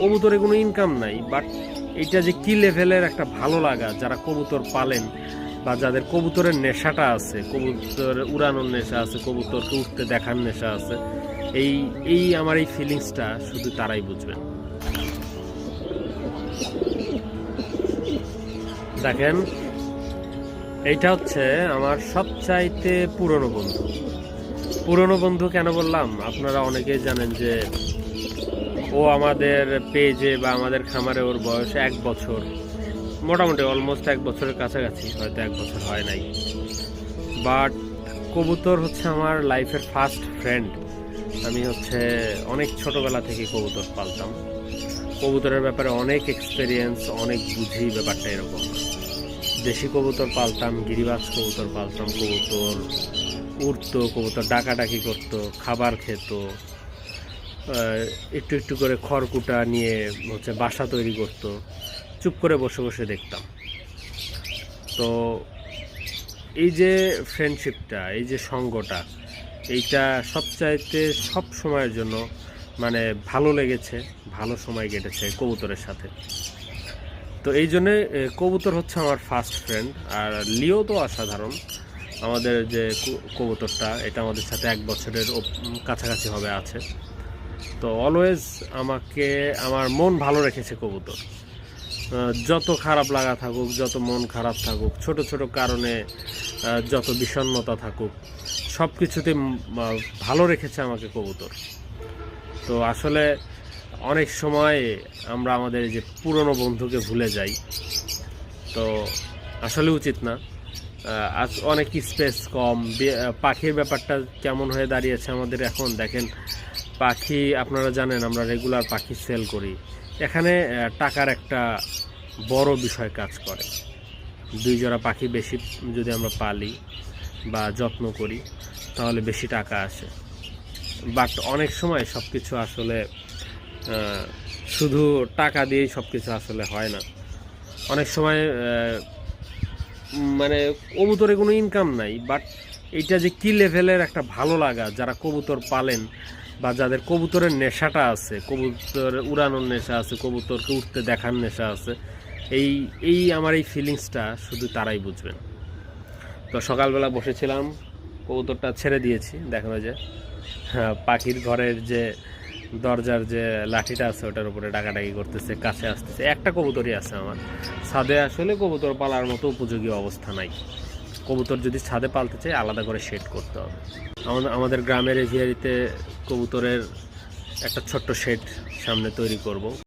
কবুতরে কোনো ইনকাম নাই, বাট এটা যে কি লেভেলের একটা ভালো লাগা, যারা কবুতর পালেন বা যাদের কবুতরের নেশাটা আছে, কবুতর উড়ানোর নেশা আছে, কবুতরকে উঠতে দেখার নেশা আছে, এই এই আমার এই ফিলিংসটা শুধু তারাই বুঝবেন। দেখেন, এইটা হচ্ছে আমার সবচাইতে পুরনো বন্ধু কেন বললাম, আপনারা অনেকেই জানেন যে ও আমাদের পেজে বা আমাদের খামারে ওর বয়স 1 বছর, মোটামুটি অলমোস্ট 1 বছরের কাছাকাছি, হয়তো 1 বছর হয় নাই। বাট কবুতর হচ্ছে আমার লাইফের ফার্স্ট ফ্রেন্ড। আমি হচ্ছে অনেক ছোটবেলা থেকে কবুতর পালতাম, কবুতরের ব্যাপারে অনেক এক্সপেরিয়েন্স, অনেক বুঝি। ব্যাপারটা এরকম, দেশি কবুতর পালতাম, গিরিবাজ কবুতর পালতাম, কবুতর উড়তো, কবুতর ডাকাডাকি করতো, খাবার খেত, একটু একটু করে খড়কুটা নিয়ে হচ্ছে বাসা তৈরি করতো, চুপ করে বসে বসে দেখতাম। তো এই যে ফ্রেন্ডশিপটা, এই যে সঙ্গটা, এইটা সবচাইতে সব সময়ের জন্য মানে ভালো লেগেছে, ভালো সময় কেটেছে কবুতরের সাথে। তো এই জন্যে কবুতর হচ্ছে আমার ফার্স্ট ফ্রেন্ড। আর লিও তো অসাধারণ। আমাদের যে কবুতরটা, এটা আমাদের সাথে 1 বছরের কাছাকাছি হবে আছে। তো অলওয়েজ আমাকে আমার মন ভালো রেখেছে কবুতর। যত খারাপ লাগা থাকুক, যত মন খারাপ থাকুক, ছোট ছোট কারণে যত বিষণ্ণতা থাকুক, সব কিছুতে ভালো রেখেছে আমাকে কবুতর। তো আসলে অনেক সময় আমরা আমাদের যে পুরনো বন্ধুকে ভুলে যাই, তো আসলে উচিত না। আজ অনেক স্পেস কম, পাখির ব্যাপারটা কেমন হয়ে দাঁড়িয়েছে আমাদের এখন। দেখেন, পাখি আপনারা জানেন আমরা রেগুলার পাখি সেল করি, এখানে টাকার একটা বড় বিষয় কাজ করে। 2 জোড়া পাখি বেশি যদি আমরা পালি বা যত্ন করি, তাহলে বেশি টাকা আসে। বাট অনেক সময় সব কিছু আসলে শুধু টাকা দিয়েই সব কিছু আসলে হয় না। অনেক সময় মানে কবুতরে কোনো ইনকাম নাই, বাট এইটা যে কি লেভেলের একটা ভালো লাগা, যারা কবুতর পালেন বা যাদের কবুতরের নেশাটা আছে, কবুতর উড়ানোর নেশা আছে, কবুতরকে উঠতে দেখার নেশা আছে, এই এই আমার এই ফিলিংসটা শুধু তারাই বুঝবেন। তো সকালবেলা বসেছিলাম, কবুতরটা ছেড়ে দিয়েছি, দেখানো যায় পাখির ঘরের যে দরজার যে লাঠিটা আছে ওটার উপরে ডাকাডাকি করতেছে, কাছে আসতেছে। একটা কবুতরই আছে আমার ছাদে। আসলে কবুতর পালার মতো উপযোগী অবস্থা নাই। কবুতর যদি ছাদে পালতে চাই, আলাদা করে শেড করতে হবে। আমাদের গ্রামের এভিয়ারিতে কবুতরের একটা ছোট্ট শেড সামনে তৈরি করব।